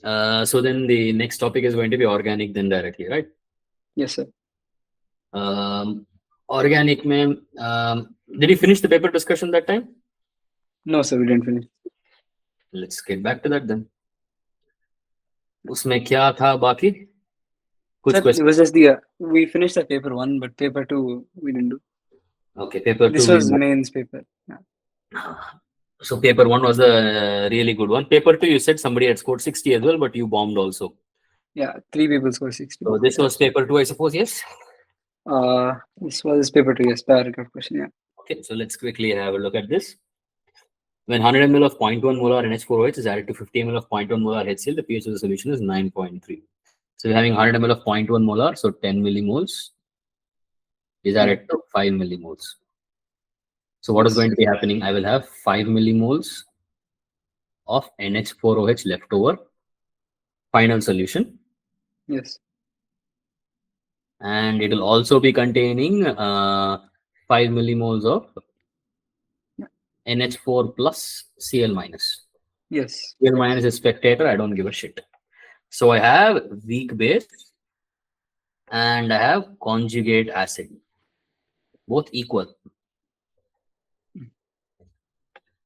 So then the next topic is going to be organic then directly, right? Yes, sir. Organic में did you finish the paper discussion that time? No, sir, we didn't finish. Let's get back to that then. उसमें क्या था बाकी? कुछ Sir, it question? was just we finished the paper 1, but paper 2 we didn't do. Okay, paper This 2. was mains paper. Yeah. So paper 1 was a really good one. Paper 2, you said somebody had scored 60 as well, but you bombed also. Yeah, 3 people scored 60. So this was paper 2, I suppose, yes? This was paper 2, yes, paragraph question, yeah. Okay, so let's quickly have a look at this. When 100 ml of 0.1 molar NH4OH is added to 50 ml of 0.1 molar HCl, the pH of the solution is 9.3. So we're having 100 ml of 0.1 molar, so 10 millimoles is added to 5 millimoles. So what is going to be happening? I will have 5 millimoles of NH4OH left over, final solution. Yes. And it will also be containing 5 millimoles of NH4 plus Cl minus. Yes. Cl minus is spectator, I don't give a shit. So I have weak base and I have conjugate acid, both equal.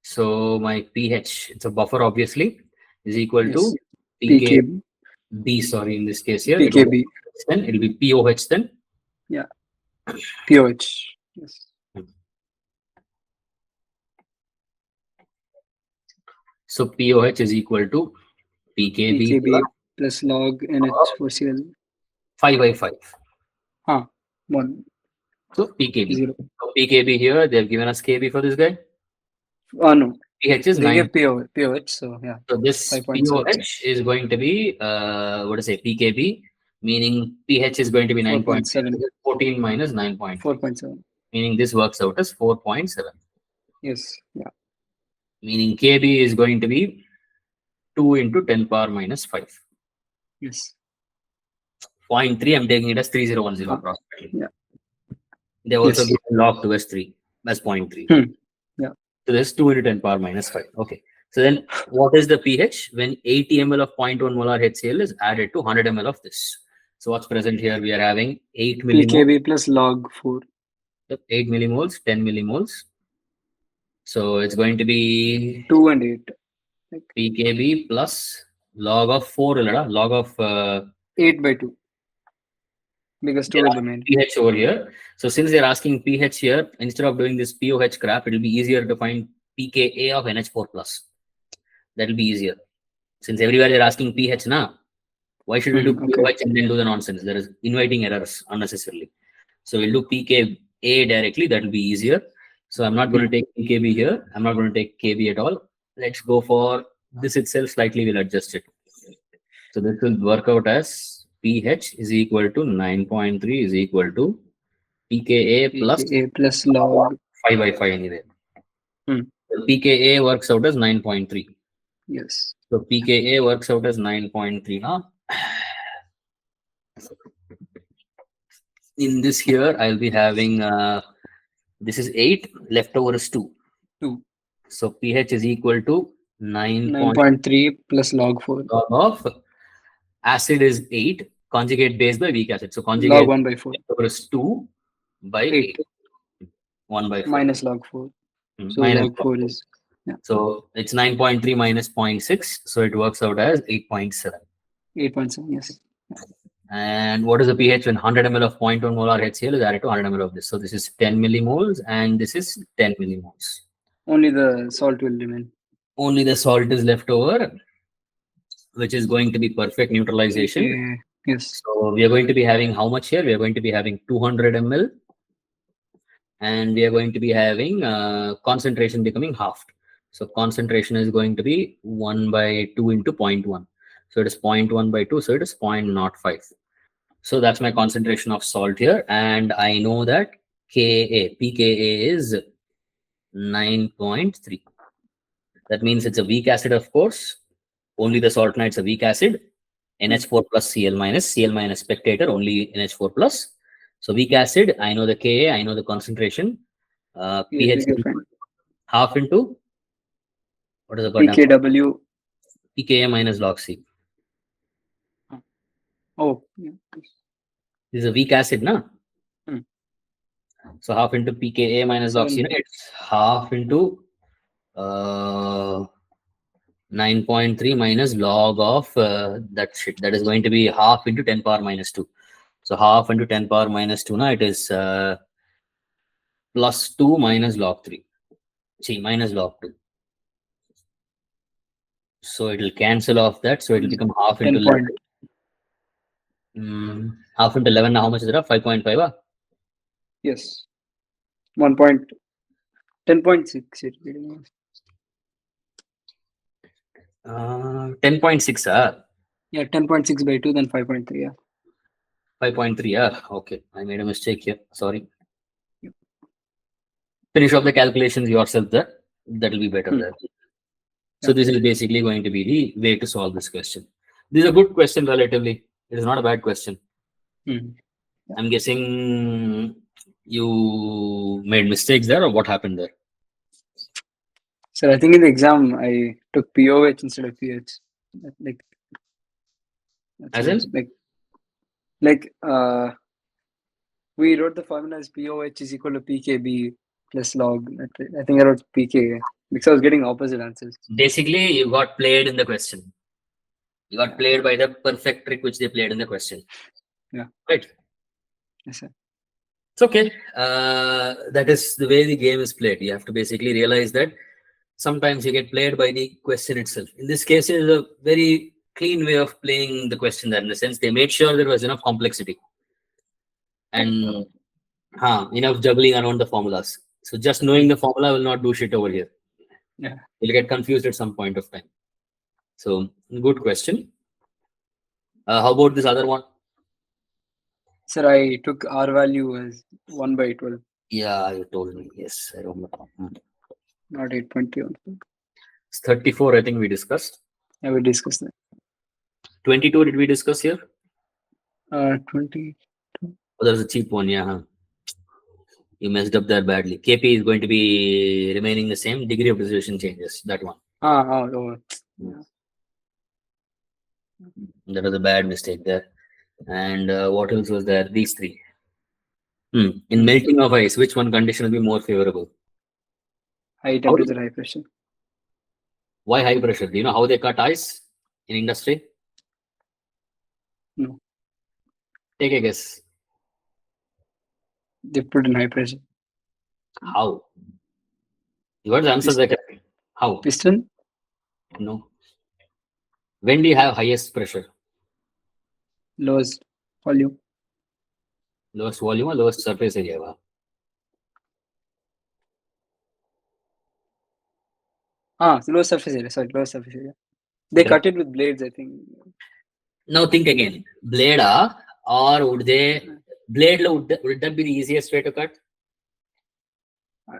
So my pH, it's a buffer obviously, is equal to pKb, sorry, in this case here. pKb. Then it will be POH then. Yeah. POH. Yes. So POH is equal to pKb plus log NH4Cl. 5 by 5. 1. So pKb. 0. So pKb here, they have given us KB for this guy. No. pH is they 9. Give POH, so yeah. So this 5.7. POH is going to be, what is it, pKb, meaning pH is going to be 9.7. 14 minus 9.3. 4.7. Meaning this works out as 4.7. Yes. Yeah. Meaning KB is going to be 2 into 10 power minus 5. Yes. 0.3, I'm taking it as 3010 approximately. Yeah. They also give log to S3 as 0.3. Yeah. So there's 2 into 10 power minus 5. Okay. So then what is the pH when 80 ml of 0.1 molar HCl is added to 100 ml of this? So what's present here? We are having 8 millimoles. pKb plus log 4. 8 millimoles, 10 millimoles. So it's going to be 2 and 8. pKb plus log of 4, log of 8 by 2. Because 2 will remain. pH over here. So since they're asking pH here, instead of doing this POH crap, it will be easier to find pKa of NH4 plus. That will be easier. Since everywhere they're asking pH now, why should we do pOH and then do the nonsense? There is inviting errors unnecessarily. So we'll do pKa directly. That will be easier. So I'm not going to take pKb here. I'm not going to take KB at all. Let's go for this itself. Slightly we'll adjust it. So this will work out as pH is equal to 9.3 is equal to pKa plus log 5 by 5 anyway. So pKa works out as 9.3. Yes. So pKa works out as 9.3 now. In this here, I'll be having, this is 8, leftover is 2. 2. So pH is equal to 9.3 plus log 4. Log of acid is 8, conjugate base by weak acid. So conjugate log 1 by 4 is 2 by 8. 1 by 4. Minus log 4. So minus log 4 is. Yeah. So it's 9.3 minus 0.6. So it works out as 8.7. 8.7, yes. And what is the pH when 100 ml of 0.1 molar HCl is added to 100 ml of this? So this is 10 millimoles and this is 10 millimoles. Only the salt will remain. Only the salt is left over, which is going to be perfect neutralization. Okay. Yes. So we are going to be having how much here? We are going to be having 200 ml. And we are going to be having concentration becoming halved. So concentration is going to be 1 by 2 into 0.1. So it is 0.1 by 2. So it is 0.05. So that's my concentration of salt here. And I know that pKa is 9.3. That means it's a weak acid, of course. Only the salt is a weak acid. NH4 plus Cl minus spectator, only NH4 plus. So weak acid, I know the Ka, I know the concentration. pH half into, what is the pKw? pKa minus log C. Oh, yeah. This is a weak acid, na? Hmm. So half into pKa minus log C, 7. it's half into uh, 9.3 minus log of that shit. That is going to be half into 10 power minus 2. So half into 10 power minus 2, now it is plus 2 minus log 3. See, minus log 2. So it will cancel off that. So it will become half into 10 point. 11. Half into 11. Now how much is that? 5.5. Yes. 1 point. 10.6. 10.6. Yeah, 10.6 by 2, then 5.3. Yeah. 5.3. Okay. I made a mistake here. Sorry. Yep. Finish off the calculations yourself there. That will be better Hmm. there. So Yeah. this is basically going to be the way to solve this question. This is a good question relatively. It is not a bad question. Hmm. I'm guessing you made mistakes there, or what happened there? So I think in the exam I took POH instead of PH. Like that's As why in? it's like we wrote the formula as POH is equal to PKB plus log. I think I wrote PK because I was getting opposite answers. Basically, you got played in the question. You got Yeah. played by the perfect trick which they played in the question. Yeah. Right. Yes, sir. It's okay. That is the way the game is played. You have to basically realize that sometimes you get played by the question itself. In this case, it is a very clean way of playing the question there, in the sense they made sure there was enough complexity and enough juggling around the formulas. So just knowing the formula will not do shit over here. Yeah. You'll get confused at some point of time. So good question. How about this other one? Sir, I took R value as 1 by 12, Yeah, you told me. Yes, I remember. not 8.2. It's 34, I think we discussed. Yeah, we discussed that. 22, did we discuss here? 20. Oh, there's a cheap one, yeah. You messed up there badly. KP is going to be remaining the same. Degree of dissolution changes. That one. Oh. Yeah. That was a bad mistake there. And what else was there? These three. In melting of ice, which one condition will be more favorable? High temperature, high pressure. Why high pressure? Do you know how they cut ice in industry? No, Take a guess. they put in high pressure. How? You got to answer that. How? Piston? No. When do you have highest pressure? Lowest volume. Lowest volume or lowest surface area? So lowest surface area. Sorry, lowest surface area. They cut it with blades, I think. Now think again. Blade or would they blade would that be the easiest way to cut?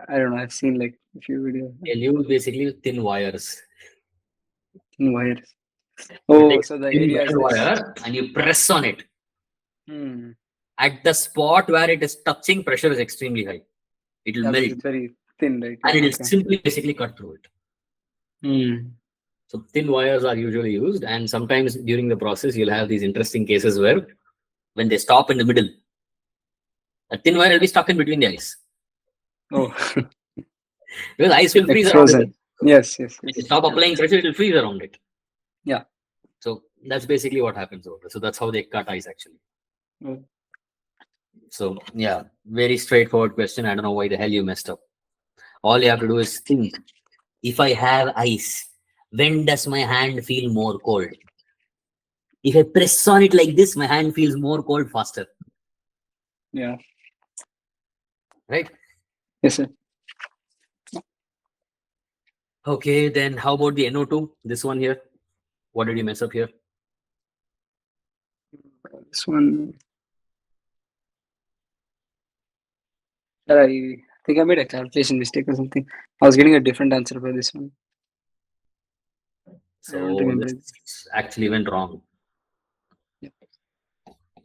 I don't know. I've seen like a few videos. They use basically thin wires. Thin wires. You Oh, take so the thin area is metal this. wire and you press on it. Hmm. At the spot where it is touching, pressure is extremely high. It will Yeah, melt because it's very thin, right? and Yeah, it will okay. simply basically cut through it. Hmm. So thin wires are usually used, and sometimes during the process you'll have these interesting cases where when they stop in the middle, a thin wire will be stuck in between the ice. Oh, Because ice will like freeze around it. frozen. Yes. When you stop applying pressure, it will freeze around it. Yeah. So that's basically what happens over there. So that's how they cut ice actually. Oh. So yeah, very straightforward question. I don't know why the hell you messed up. All you have to do is think, if I have ice, when does my hand feel more cold? If I press on it like this, my hand feels more cold faster. Yeah. Right? Yes, sir. Okay, then how about the NO2? This one here. What did you mess up here? This one. I think I made a calculation mistake or something. I was getting a different answer for this one. I don't So remember. this actually went wrong. Yeah.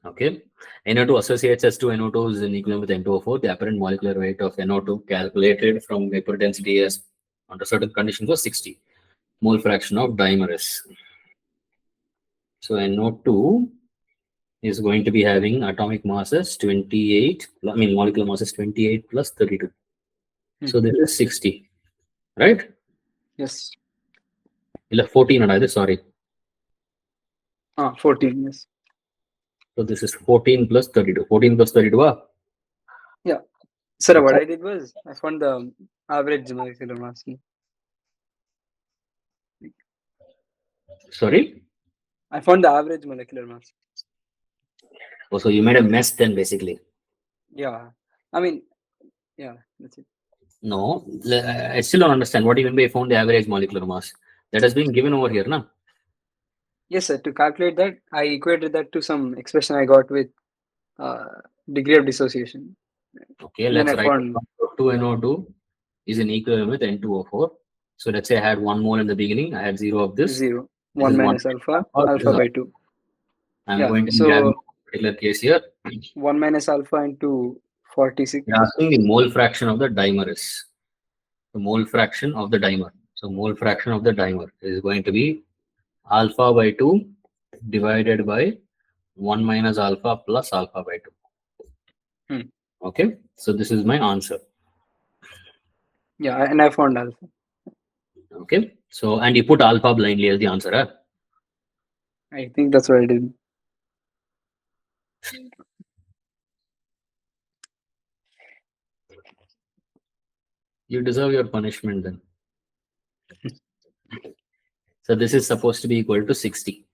Okay. NO2 associates S2 NO2 is in equilibrium with N2O4. The apparent molecular weight of NO2 calculated from vapor density as under certain conditions was 60. Mole fraction of dimer is. So NO2 is going to be having atomic masses 28, I mean molecular masses 28 plus 32. So this is 60, right? Yes. 14 and sorry. 14. Yes. So this is 14 plus 32. 14 plus 32. Yeah. Sir, what I did was I found the average molecular mass. Sorry? I found the average molecular mass. Oh, so you made a mess then basically. Yeah. I mean, yeah, that's it. No, I still don't understand what you mean by found the average molecular mass. That has been given over here, na? Yes, sir. To calculate that, I equated that to some expression I got with uh, degree of dissociation. Okay, Then let's I write found 2NO2 is an equivalent with N2O4. So let's say I had 1 mole in the beginning, I had 0 of this. 0. This 1 is 1 minus alpha, this alpha is by 2. I'm Yeah. going to be having So a particular case here. 1 minus alpha into 46. You're asking the mole fraction of the dimer is. The mole fraction of the dimer. So mole fraction of the dimer is going to be alpha by 2 divided by 1 minus alpha plus alpha by 2. Okay, so this is my answer. Yeah, and I found alpha. Okay, so and you put alpha blindly as the answer. Huh? I think that's what I did. You deserve your punishment then. So this is supposed to be equal to 60.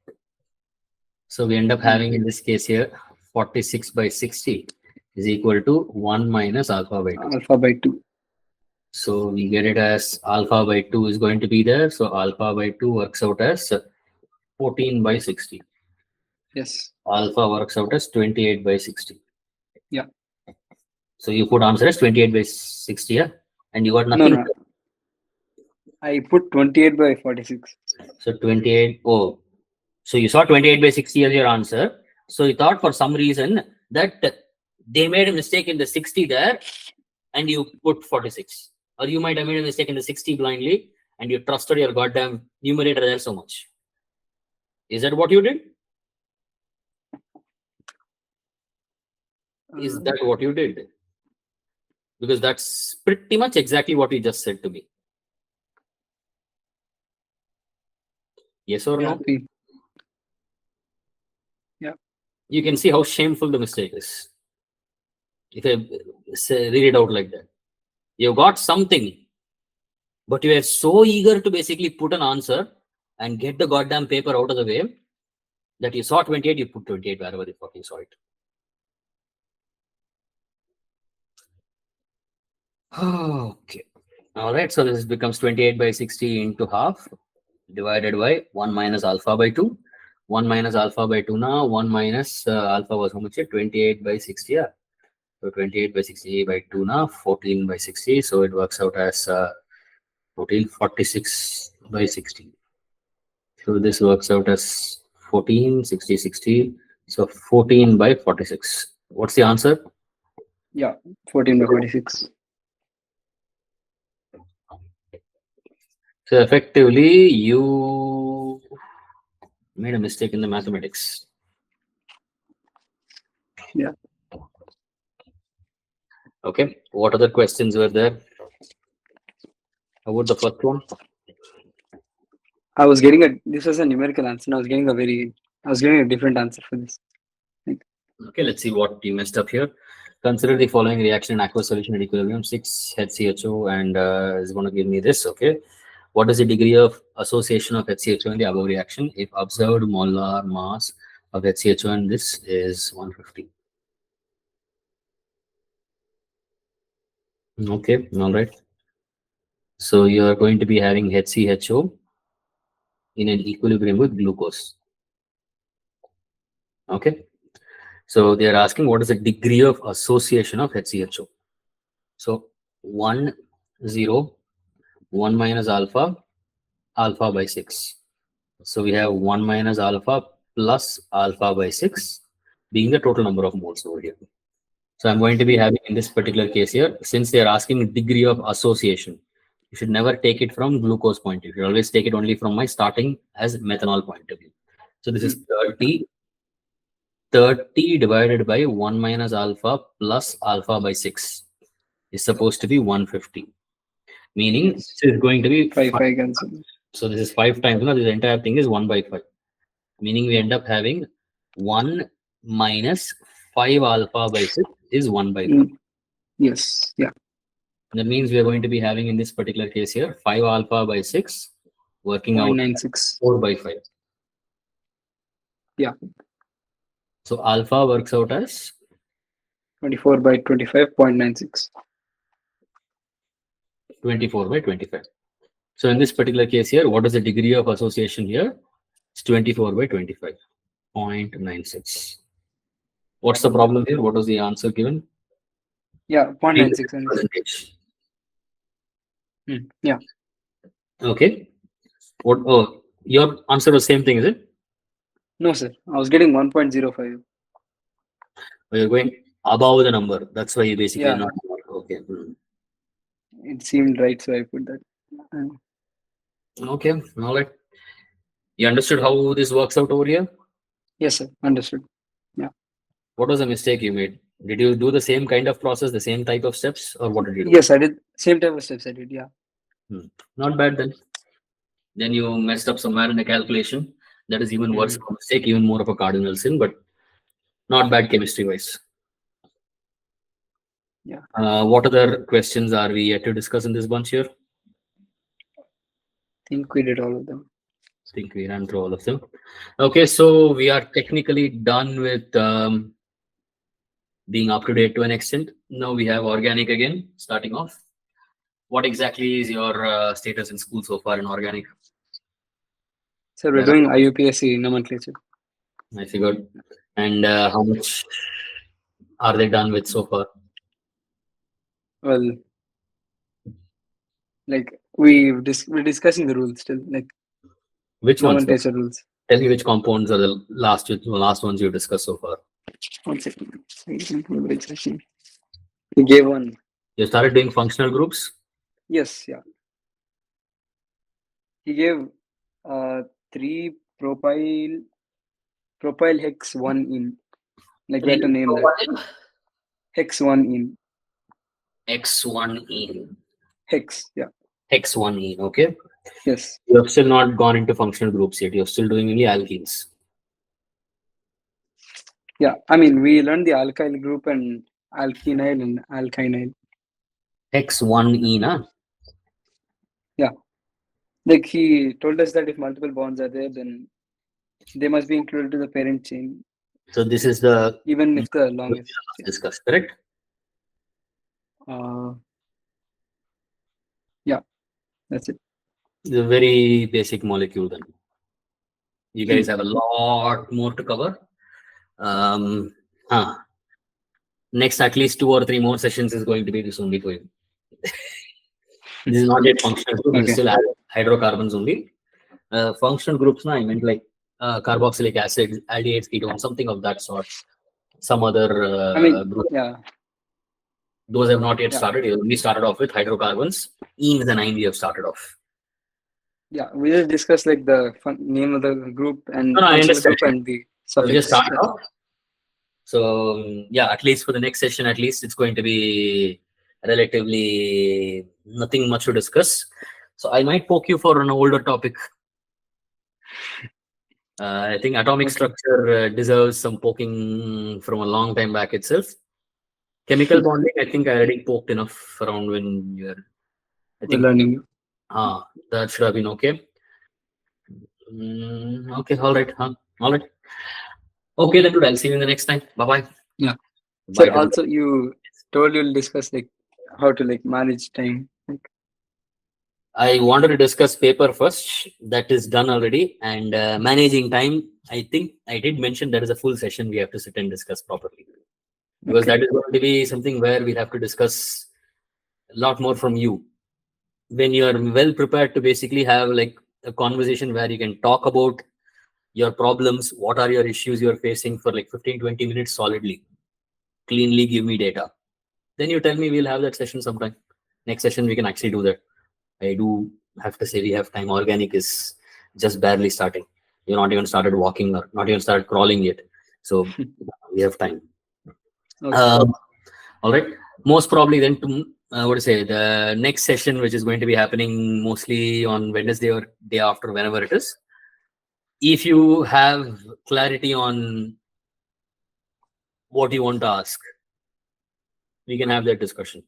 So we end up having in this case here 46 by 60 is equal to 1 minus alpha by 2. Alpha by 2. So we get it as alpha by 2 is going to be there. So alpha by 2 works out as 14 by 60. Yes. Alpha works out as 28 by 60. Yeah. So you put answer as 28 by 60, yeah? And you got No, nothing. no. I put 28 by 46. So 28, oh. So you saw 28 by 60 as your answer. So you thought for some reason that they made a mistake in the 60 there and you put 46. Or you might have made a mistake in the 60 blindly and you trusted your goddamn numerator there so much. Is that what you did? Is that what you did? Because that's pretty much exactly what you just said to me. Yes or no? Yeah. You can see how shameful the mistake is. If I read it out like that. You got something, but you are so eager to basically put an answer and get the goddamn paper out of the way that you saw 28, you put 28 wherever you fucking saw it. Okay. All right. So this becomes 28 by 60 into half divided by 1 minus alpha by 2. 1 minus alpha by 2 now. 1 minus alpha was how much? 28 by 60. Yeah. So 28 by 60 by 2 now. 14 by 60. So it works out as 46 by 60. So this works out as 14, 60, 60. So 14 by 46. What's the answer? Yeah, 14 by 46. So effectively, you made a mistake in the mathematics. Yeah. Okay. What other questions were there? How about the first one? I was getting this was a numerical answer. And I was getting a different answer for this. Okay, let's see what you messed up here. Consider the following reaction in aqueous solution at equilibrium: 6 HCHO, and is going to give me this. Okay, what is the degree of association of HCHO in the above reaction if observed molar mass of HCHO and this is 150? Okay, all right. So you are going to be having HCHO in an equilibrium with glucose. Okay. So they are asking what is the degree of association of HCHO. So 1, 0, 1 minus alpha, alpha by 6. So we have 1 minus alpha plus alpha by 6 being the total number of moles over here. So I'm going to be having in this particular case here, since they are asking degree of association, you should never take it from glucose point of view. You should always take it only from my starting as methanol point of view. So this is 30 30 divided by 1 minus alpha plus alpha by 6 is supposed to be 150. Meaning Yes. this is going to be 5 cancel. so this is 5 times. Now this entire thing is 1 by 5. Meaning we end up having 1 minus 5 alpha by 6 is 1 by 5. Yes. Yeah. That means we are going to be having in this particular case here 5 alpha by 6 working out 0.96. 4 by 5. Yeah. So alpha works out as 24 by 25.96. 24 by 25. So in this particular case here, what is the degree of association here? It's 24 by 25.96. What's the problem here? What was the answer given? Yeah, 0.96. Percentage. Yeah. Okay. What? Oh, your answer was same thing, is it? No, sir. I was getting 1.05. Or you're going above the number. That's why you basically Yeah. are not. Okay. It seemed right, so I put that. Okay. All right. You understood how this works out over here? Yes, sir. Understood. What was the mistake you made? Did you do the same kind of process, the same type of steps, or what did you do? Yes, I did. Same type of steps I did. Yeah. Not bad then. Then you messed up somewhere in the calculation. That is even worse of a mistake, even more of a cardinal sin, but not bad chemistry wise. Yeah. What other questions are we yet to discuss in this bunch here? I think we did all of them. I think we ran through all of them. Okay, so we are technically done with being up to date to an extent. Now we have organic again, starting off. What exactly is your status in school so far in organic? So we're doing IUPAC nomenclature. I figured. And how much are they done with so far? Well, like we're discussing the rules still, like Which ones? nomenclature rules. Tell me which compounds are the last ones you discussed so far. 1 second. We gave one. You started doing functional groups. Yes, yeah. He gave 3 propyl hex 1 in. Like we had to name that. Hex 1 in. X1E. Hex, yeah. X1E. Okay. Yes. You have still not gone into functional groups yet. You're still doing only alkenes. Yeah. I mean, we learned the alkyl group and alkenyl and alkynyl. X1E, na? Yeah. Like he told us that if multiple bonds are there, then they must be included to the parent chain. So this is the Even if the longest. discussed, correct? Yeah. That's it. The very basic molecule then. You guys have a lot more to cover. Next, at least 2 or 3 more sessions is going to be this only for you. This is not yet functional group. This is still hydrocarbons only. Functional groups, I meant like carboxylic acid, aldehydes, ketones, something of that sort. Some other group. Yeah. Those have not yet started. We started off with hydrocarbons. E is the 9 we have started off. Yeah, we just discussed like the name of the group and I function of the understand. group and the suffix. We just started off. So yeah, at least for the next session, at least it's going to be relatively nothing much to discuss. So I might poke you for an older topic. I think atomic structure deserves some poking from a long time back itself. Chemical bonding, I think I already poked enough around when you're. I think learning. That should have been okay. Okay, all right. All right. Okay, then, dude. I'll see you in the next time. Bye bye. Yeah. Bye, So also you told you'll discuss like how to like manage time. Like, I wanted to discuss paper first. That is done already. And managing time, I think I did mention there is a full session we have to sit and discuss properly. Because that is going to be something where we'll have to discuss a lot more from you. When you're well prepared to basically have like a conversation where you can talk about your problems, what are your issues you're facing for like 15-20 minutes solidly, cleanly give me data. Then you tell me we'll have that session sometime. Next session we can actually do that. I do have to say we have time. Organic is just barely starting. You're not even started walking or not even started crawling yet. So we have time. Okay. All right. Most probably then to what to say, the next session, which is going to be happening mostly on Wednesday or day after, whenever it is. If you have clarity on what you want to ask, we can have that discussion.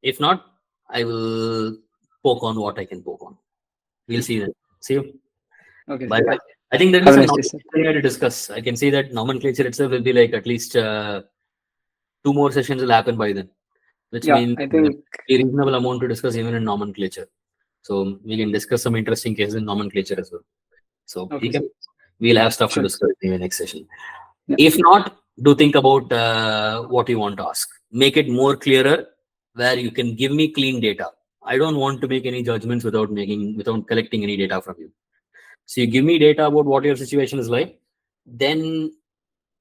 If not, I will poke on what I can poke on. We'll see you then. See you. Okay. Bye Sir. bye. I think there Have is a some nice day, sir. nomenclature to discuss. I can see that nomenclature itself will be like at least 2 more sessions will happen by then, which Yeah, means I think. a reasonable amount to discuss even in nomenclature. So we can discuss some interesting cases in nomenclature as well. So Okay, sir. we'll have stuff to Sure. discuss in the next session. Yeah. If not, do think about what you want to ask. Make it more clearer where you can give me clean data. I don't want to make any judgments without collecting any data from you. So you give me data about what your situation is like, then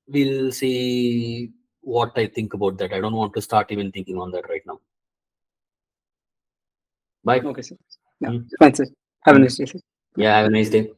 we'll see what I think about that. I don't want to start even thinking on that right now. Bye. Okay, sir. Yeah. Fine, sir. Have a nice day, sir. Yeah, have a nice day.